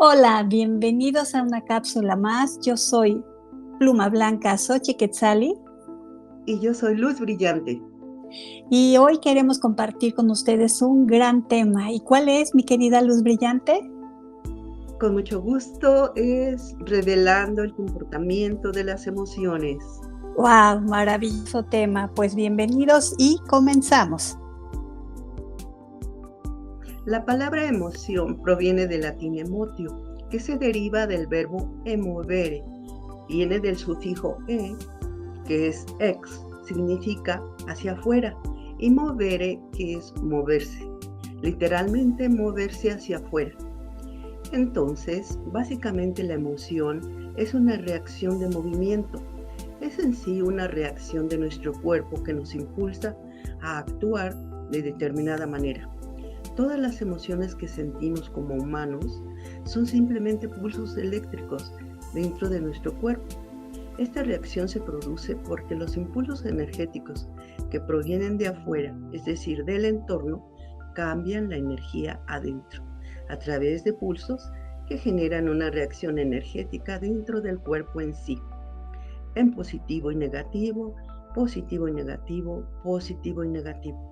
Hola, bienvenidos a una cápsula más. Yo soy Pluma Blanca Xochiquetzali Y yo soy Luz Brillante. y hoy queremos compartir con ustedes un gran tema. ¿Y cuál es, mi querida Luz Brillante? Con mucho gusto es revelando el comportamiento de las emociones. ¡Wow! Maravilloso tema. Pues bienvenidos y comenzamos. La palabra emoción proviene del latín emotio, que se deriva del verbo emovere. Viene del sufijo e, que es ex, significa hacia afuera, y movere, que es moverse. Literalmente moverse hacia afuera. Entonces, básicamente la emoción es una reacción de movimiento. Es en sí una reacción de nuestro cuerpo que nos impulsa a actuar de determinada manera. Todas las emociones que sentimos como humanos son simplemente pulsos eléctricos dentro de nuestro cuerpo. Esta reacción se produce porque los impulsos energéticos que provienen de afuera, es decir, del entorno, cambian la energía adentro, a través de pulsos que generan una reacción energética dentro del cuerpo en sí, en positivo y negativo, positivo y negativo, positivo y negativo.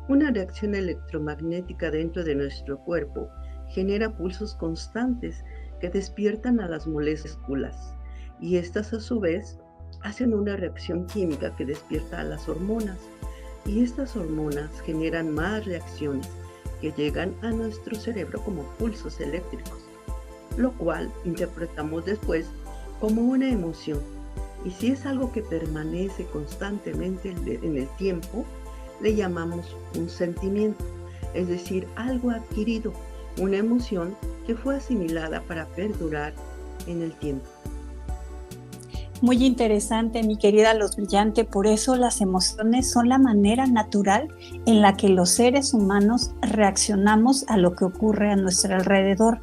Una reacción electromagnética dentro de nuestro cuerpo genera pulsos constantes que despiertan a las moléculas y estas a su vez hacen una reacción química que despierta a las hormonas y estas hormonas generan más reacciones que llegan a nuestro cerebro como pulsos eléctricos, lo cual interpretamos después como una emoción. Y si es algo que permanece constantemente en el tiempo, le llamamos un sentimiento, es decir, algo adquirido, una emoción que fue asimilada para perdurar en el tiempo. Muy interesante, mi querida Luz Brillante. Por eso las emociones son la manera natural en la que los seres humanos reaccionamos a lo que ocurre a nuestro alrededor.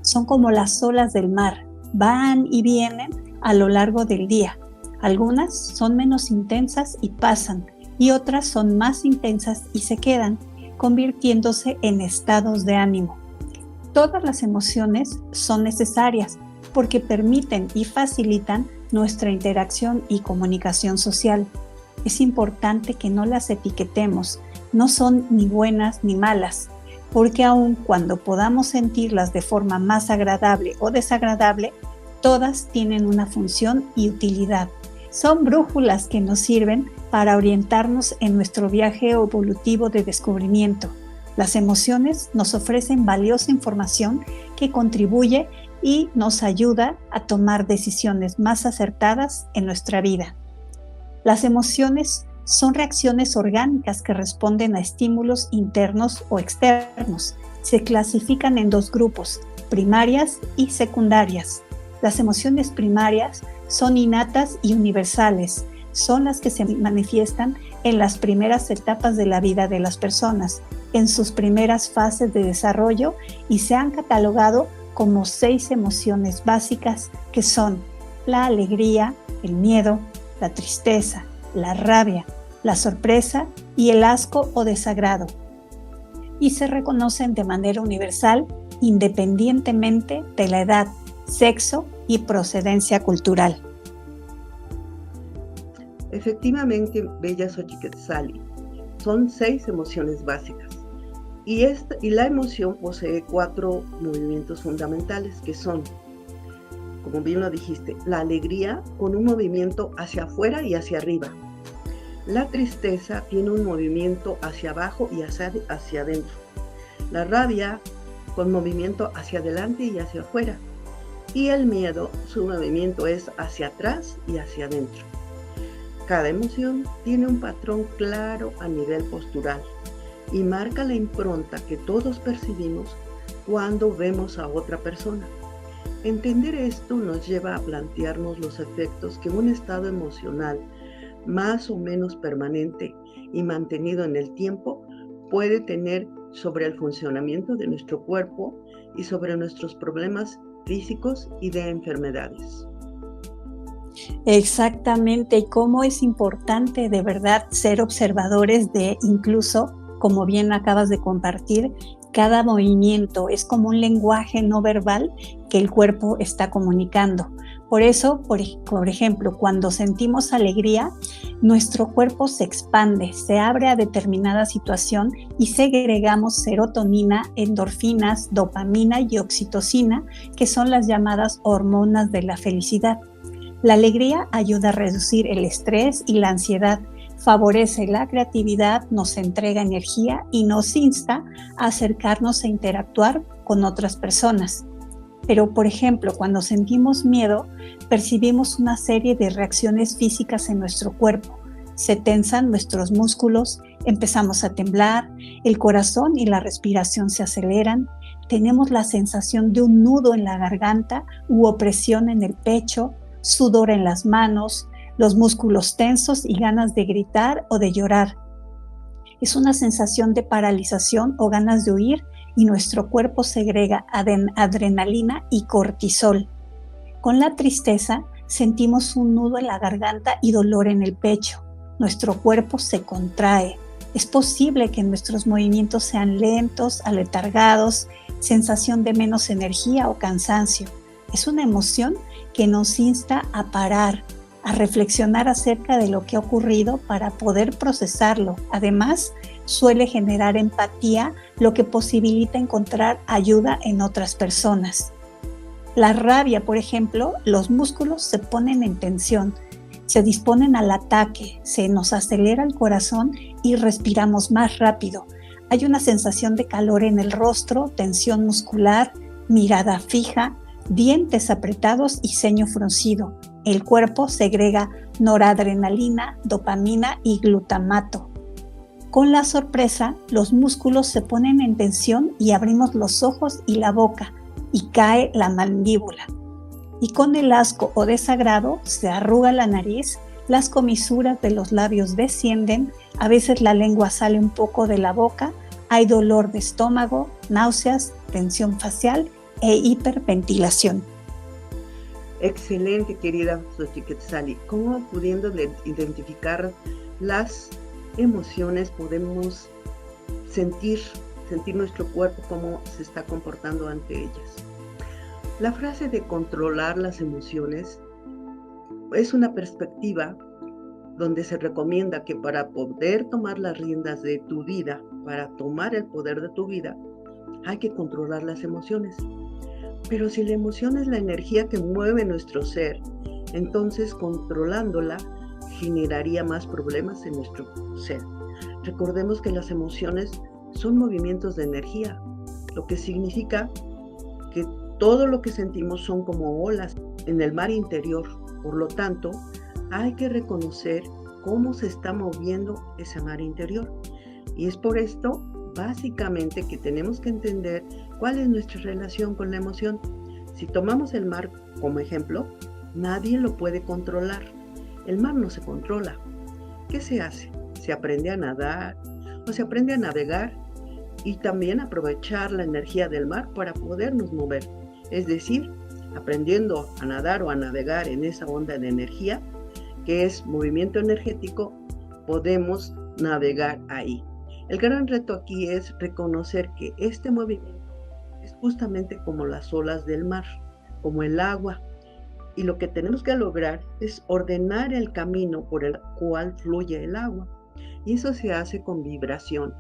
Son como las olas del mar, van y vienen a lo largo del día. Algunas son menos intensas y pasan, y otras son más intensas y se quedan, convirtiéndose en estados de ánimo. Todas las emociones son necesarias porque permiten y facilitan nuestra interacción y comunicación social. Es importante que no las etiquetemos, no son ni buenas ni malas, porque aun cuando podamos sentirlas de forma más agradable o desagradable, todas tienen una función y utilidad. Son brújulas que nos sirven para orientarnos en nuestro viaje evolutivo de descubrimiento. Las emociones nos ofrecen valiosa información que contribuye y nos ayuda a tomar decisiones más acertadas en nuestra vida. Las emociones son reacciones orgánicas que responden a estímulos internos o externos. Se clasifican en dos grupos, primarias y secundarias. Las emociones primarias son innatas y universales. Son las que se manifiestan en las primeras etapas de la vida de las personas, en sus primeras fases de desarrollo, y se han catalogado como 6 emociones básicas que son la alegría, el miedo, la tristeza, la rabia, la sorpresa y el asco o desagrado. Y se reconocen de manera universal independientemente de la edad, sexo y procedencia cultural. Efectivamente, Bella Xochiquetzali, son 6 emociones básicas. Y la emoción posee 4 movimientos fundamentales que son, como bien lo dijiste, la alegría con un movimiento hacia afuera y hacia arriba. La tristeza tiene un movimiento hacia abajo y hacia adentro. La rabia con movimiento hacia adelante y hacia afuera. Y el miedo, su movimiento es hacia atrás y hacia adentro. Cada emoción tiene un patrón claro a nivel postural y marca la impronta que todos percibimos cuando vemos a otra persona. Entender esto nos lleva a plantearnos los efectos que un estado emocional más o menos permanente y mantenido en el tiempo puede tener sobre el funcionamiento de nuestro cuerpo y sobre nuestros problemas físicos y de enfermedades. Exactamente, y cómo es importante de verdad ser observadores de incluso, como bien acabas de compartir, Cada movimiento es como un lenguaje no verbal que el cuerpo está comunicando. Por eso, por ejemplo, cuando sentimos alegría, nuestro cuerpo se expande, se abre a determinada situación y segregamos serotonina, endorfinas, dopamina y oxitocina, que son las llamadas hormonas de la felicidad. La alegría ayuda a reducir el estrés y la ansiedad, favorece la creatividad, nos entrega energía y nos insta a acercarnos a interactuar con otras personas. Pero, por ejemplo, cuando sentimos miedo, percibimos una serie de reacciones físicas en nuestro cuerpo. Se tensan nuestros músculos, empezamos a temblar, el corazón y la respiración se aceleran, tenemos la sensación de un nudo en la garganta u opresión en el pecho, sudor en las manos, los músculos tensos y ganas de gritar o de llorar. Es una sensación de paralización o ganas de huir y nuestro cuerpo segrega adrenalina y cortisol. Con la tristeza sentimos un nudo en la garganta y dolor en el pecho. Nuestro cuerpo se contrae. Es posible que nuestros movimientos sean lentos, aletargados, sensación de menos energía o cansancio. Es una emoción que nos insta a parar, a reflexionar acerca de lo que ha ocurrido para poder procesarlo. Además, suele generar empatía, lo que posibilita encontrar ayuda en otras personas. La rabia, por ejemplo, los músculos se ponen en tensión, se disponen al ataque, se nos acelera el corazón y respiramos más rápido. Hay una sensación de calor en el rostro, tensión muscular, mirada fija, dientes apretados y ceño fruncido. El cuerpo segrega noradrenalina, dopamina y glutamato. Con la sorpresa, los músculos se ponen en tensión y abrimos los ojos y la boca, y cae la mandíbula. Y con el asco o desagrado se arruga la nariz, las comisuras de los labios descienden, a veces la lengua sale un poco de la boca, hay dolor de estómago, náuseas, tensión facial e hiperventilación. Excelente, querida Xochiquetzali. ¿Cómo pudiendo identificar las emociones podemos sentir nuestro cuerpo cómo se está comportando ante ellas? La frase de controlar las emociones es una perspectiva donde se recomienda que para poder tomar las riendas de tu vida, para tomar el poder de tu vida, hay que controlar las emociones. Pero si la emoción es la energía que mueve nuestro ser, entonces controlándola generaría más problemas en nuestro ser. Recordemos que las emociones son movimientos de energía, lo que significa que todo lo que sentimos son como olas en el mar interior. Por lo tanto, hay que reconocer cómo se está moviendo ese mar interior. Y es por esto, básicamente, que tenemos que entender cuál es nuestra relación con la emoción. Si tomamos el mar como ejemplo, nadie lo puede controlar. El mar no se controla. ¿Qué se hace? Se aprende a nadar o se aprende a navegar y también aprovechar la energía del mar para podernos mover. Es decir, aprendiendo a nadar o a navegar en esa onda de energía, que es movimiento energético, podemos navegar ahí. El gran reto aquí es reconocer que este movimiento es justamente como las olas del mar, como el agua, y lo que tenemos que lograr es ordenar el camino por el cual fluye el agua, y eso se hace con vibración.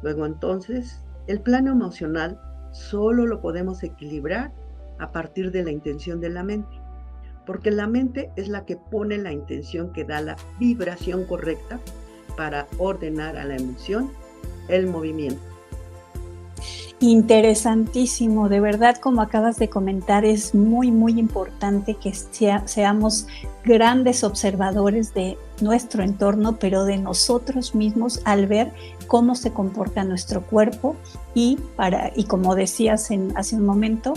Luego entonces, el plano emocional solo lo podemos equilibrar a partir de la intención de la mente, porque la mente es la que pone la intención que da la vibración correcta para ordenar a la emoción el movimiento. Interesantísimo, de verdad, como acabas de comentar, es muy, muy importante que seamos grandes observadores de nuestro entorno, pero de nosotros mismos al ver cómo se comporta nuestro cuerpo y como decías hace un momento,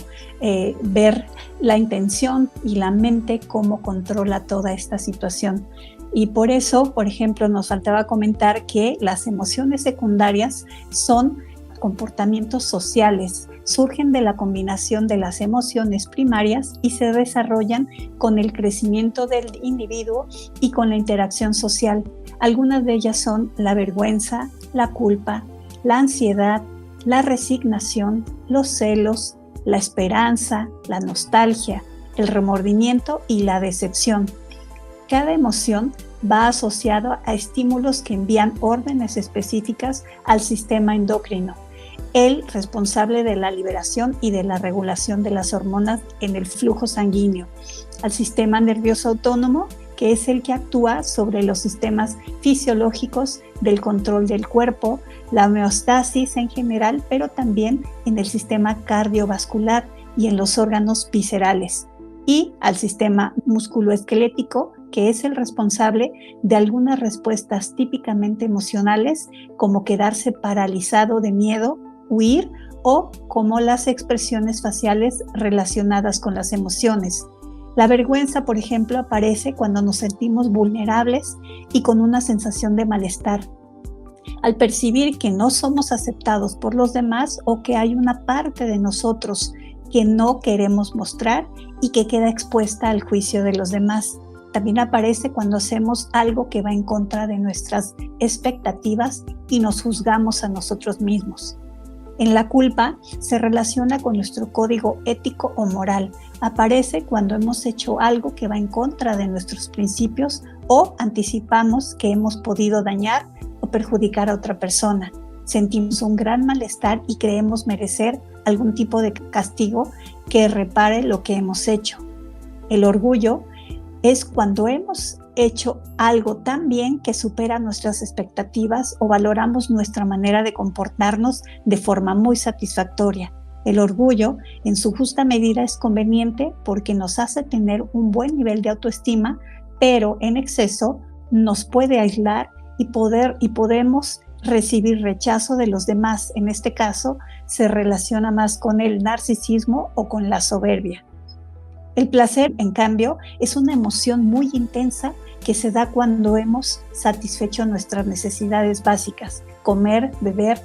ver la intención y la mente cómo controla toda esta situación. Y por eso, por ejemplo, nos faltaba comentar que las emociones secundarias son comportamientos sociales, surgen de la combinación de las emociones primarias y se desarrollan con el crecimiento del individuo y con la interacción social. Algunas de ellas son la vergüenza, la culpa, la ansiedad, la resignación, los celos, la esperanza, la nostalgia, el remordimiento y la decepción. Cada emoción va asociado a estímulos que envían órdenes específicas al sistema endocrino, el responsable de la liberación y de la regulación de las hormonas en el flujo sanguíneo, al sistema nervioso autónomo, que es el que actúa sobre los sistemas fisiológicos del control del cuerpo, la homeostasis en general, pero también en el sistema cardiovascular y en los órganos viscerales, y al sistema musculoesquelético, que es el responsable de algunas respuestas típicamente emocionales, como quedarse paralizado de miedo, huir, o como las expresiones faciales relacionadas con las emociones. La vergüenza, por ejemplo, aparece cuando nos sentimos vulnerables y con una sensación de malestar, al percibir que no somos aceptados por los demás o que hay una parte de nosotros que no queremos mostrar y que queda expuesta al juicio de los demás. También aparece cuando hacemos algo que va en contra de nuestras expectativas y nos juzgamos a nosotros mismos. En la culpa se relaciona con nuestro código ético o moral. Aparece cuando hemos hecho algo que va en contra de nuestros principios o anticipamos que hemos podido dañar o perjudicar a otra persona. Sentimos un gran malestar y creemos merecer algún tipo de castigo que repare lo que hemos hecho. El orgullo es cuando hemos hecho algo tan bien que supera nuestras expectativas o valoramos nuestra manera de comportarnos de forma muy satisfactoria. El orgullo, en su justa medida, es conveniente porque nos hace tener un buen nivel de autoestima, pero en exceso nos puede aislar y podemos recibir rechazo de los demás. En este caso, se relaciona más con el narcisismo o con la soberbia. El placer, en cambio, es una emoción muy intensa que se da cuando hemos satisfecho nuestras necesidades básicas: comer, beber,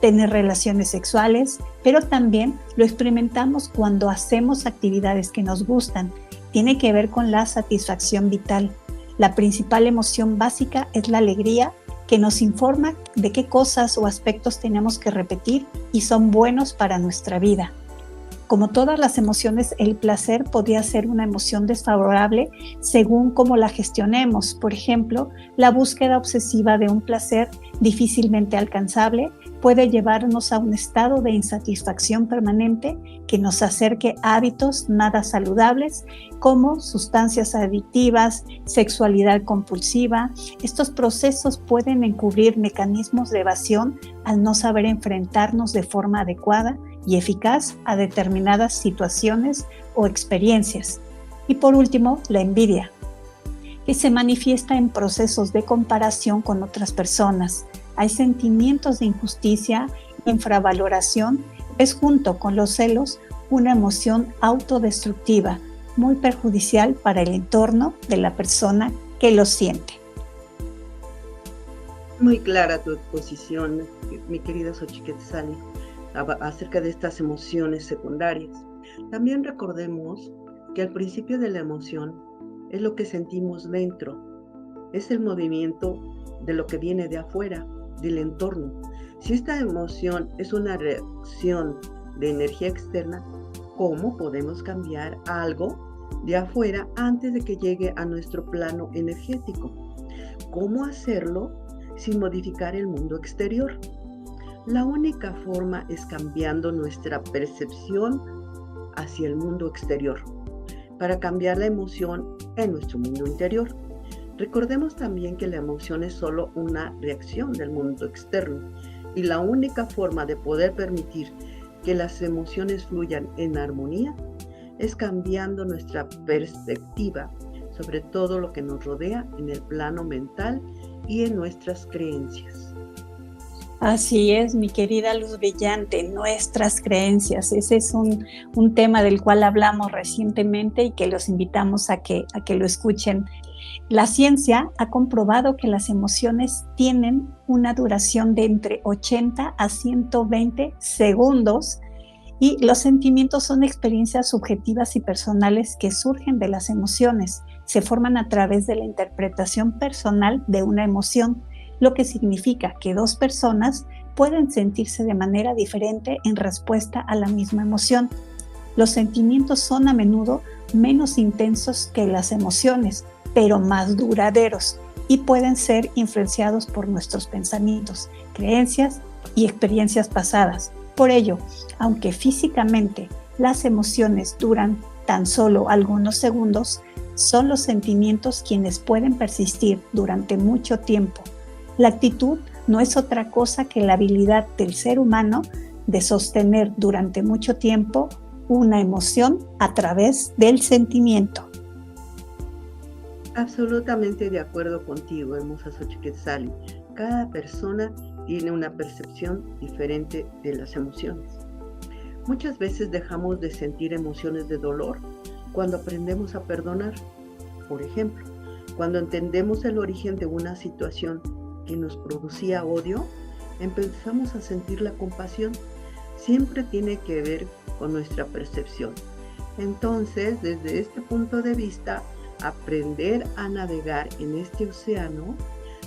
tener relaciones sexuales, pero también lo experimentamos cuando hacemos actividades que nos gustan. Tiene que ver con la satisfacción vital. La principal emoción básica es la alegría, que nos informa de qué cosas o aspectos tenemos que repetir y son buenos para nuestra vida. Como todas las emociones, el placer podría ser una emoción desfavorable según cómo la gestionemos. Por ejemplo, la búsqueda obsesiva de un placer difícilmente alcanzable puede llevarnos a un estado de insatisfacción permanente que nos acerque a hábitos nada saludables como sustancias adictivas, sexualidad compulsiva. Estos procesos pueden encubrir mecanismos de evasión al no saber enfrentarnos de forma adecuada y eficaz a determinadas situaciones o experiencias. Y por último, la envidia, que se manifiesta en procesos de comparación con otras personas. Hay sentimientos de injusticia, infravaloración. Es, junto con los celos, una emoción autodestructiva, muy perjudicial para el entorno de la persona que lo siente. Muy clara tu exposición, mi querida Xochiquetzali, acerca de estas emociones secundarias. También recordemos que al principio de la emoción es lo que sentimos dentro, es el movimiento de lo que viene de afuera, del entorno. Si esta emoción es una reacción de energía externa, ¿cómo podemos cambiar algo de afuera antes de que llegue a nuestro plano energético? ¿Cómo hacerlo sin modificar el mundo exterior? La única forma es cambiando nuestra percepción hacia el mundo exterior para cambiar la emoción en nuestro mundo interior. Recordemos también que la emoción es solo una reacción del mundo externo y la única forma de poder permitir que las emociones fluyan en armonía es cambiando nuestra perspectiva sobre todo lo que nos rodea en el plano mental y en nuestras creencias. Así es, mi querida Luz Brillante, nuestras creencias. Ese es un tema del cual hablamos recientemente y que los invitamos a que lo escuchen. La ciencia ha comprobado que las emociones tienen una duración de entre 80 a 120 segundos y los sentimientos son experiencias subjetivas y personales que surgen de las emociones. Se forman a través de la interpretación personal de una emoción, lo que significa que dos personas pueden sentirse de manera diferente en respuesta a la misma emoción. Los sentimientos son a menudo menos intensos que las emociones, pero más duraderos y pueden ser influenciados por nuestros pensamientos, creencias y experiencias pasadas. Por ello, aunque físicamente las emociones duran tan solo algunos segundos, son los sentimientos quienes pueden persistir durante mucho tiempo. La actitud no es otra cosa que la habilidad del ser humano de sostener durante mucho tiempo una emoción a través del sentimiento. Absolutamente de acuerdo contigo, hermosa Xochiquetzali. Cada persona tiene una percepción diferente de las emociones. Muchas veces dejamos de sentir emociones de dolor cuando aprendemos a perdonar. Por ejemplo, cuando entendemos el origen de una situación que nos producía odio, empezamos a sentir la compasión. Siempre tiene que ver con nuestra percepción. Entonces, desde este punto de vista, aprender a navegar en este océano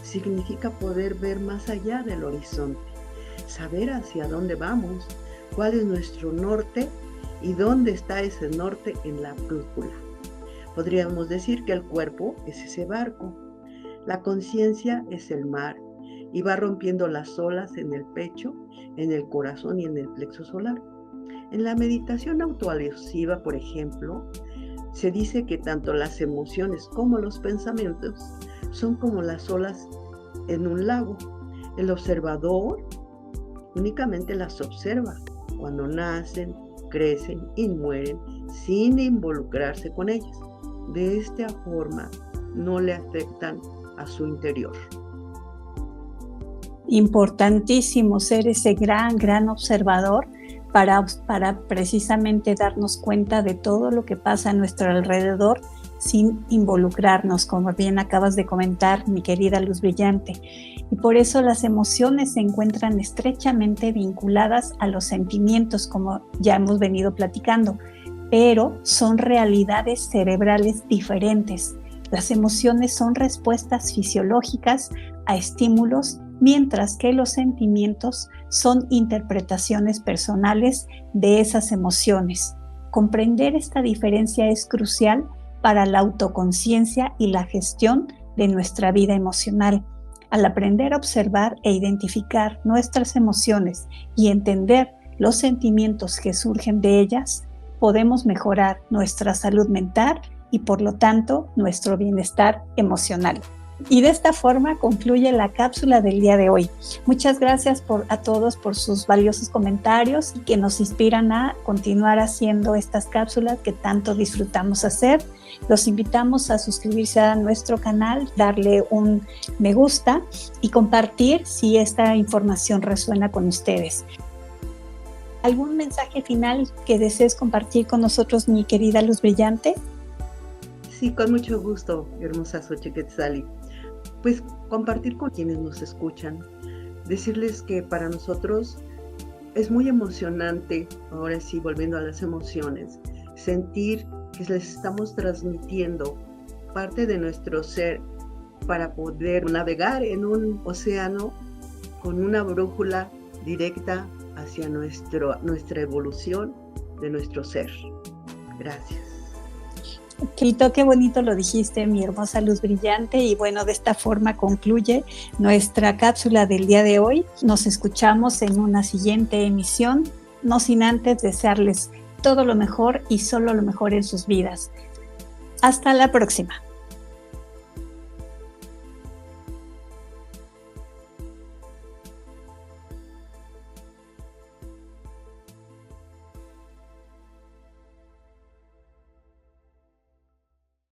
significa poder ver más allá del horizonte, saber hacia dónde vamos, cuál es nuestro norte y dónde está ese norte en la brújula. Podríamos decir que el cuerpo es ese barco, la conciencia es el mar y va rompiendo las olas en el pecho, en el corazón y en el plexo solar. En la meditación autoalusiva, por ejemplo, se dice que tanto las emociones como los pensamientos son como las olas en un lago. El observador únicamente las observa cuando nacen, crecen y mueren sin involucrarse con ellas. De esta forma no le afectan a su interior. Importantísimo ser ese gran observador para precisamente darnos cuenta de todo lo que pasa a nuestro alrededor sin involucrarnos, como bien acabas de comentar, mi querida Luz Brillante. Y por eso las emociones se encuentran estrechamente vinculadas a los sentimientos, como ya hemos venido platicando, pero son realidades cerebrales diferentes. Las emociones son respuestas fisiológicas a estímulos, mientras que los sentimientos son interpretaciones personales de esas emociones. Comprender esta diferencia es crucial para la autoconciencia y la gestión de nuestra vida emocional. Al aprender a observar e identificar nuestras emociones y entender los sentimientos que surgen de ellas, podemos mejorar nuestra salud mental y, por lo tanto, nuestro bienestar emocional. Y de esta forma concluye la cápsula del día de hoy. Muchas gracias a todos por sus valiosos comentarios y que nos inspiran a continuar haciendo estas cápsulas que tanto disfrutamos hacer. Los invitamos a suscribirse a nuestro canal, darle un me gusta y compartir si esta información resuena con ustedes. ¿Algún mensaje final que desees compartir con nosotros, mi querida Luz Brillante? Sí, con mucho gusto, hermosa Xochiquetzali. Pues compartir con quienes nos escuchan, decirles que para nosotros es muy emocionante, ahora sí, volviendo a las emociones, sentir que les estamos transmitiendo parte de nuestro ser para poder navegar en un océano con una brújula directa hacia nuestra evolución de nuestro ser. Gracias. Quito, qué bonito lo dijiste, mi hermosa Luz Brillante. Y bueno, de esta forma concluye nuestra cápsula del día de hoy. Nos escuchamos en una siguiente emisión, no sin antes desearles todo lo mejor y solo lo mejor en sus vidas. Hasta la próxima.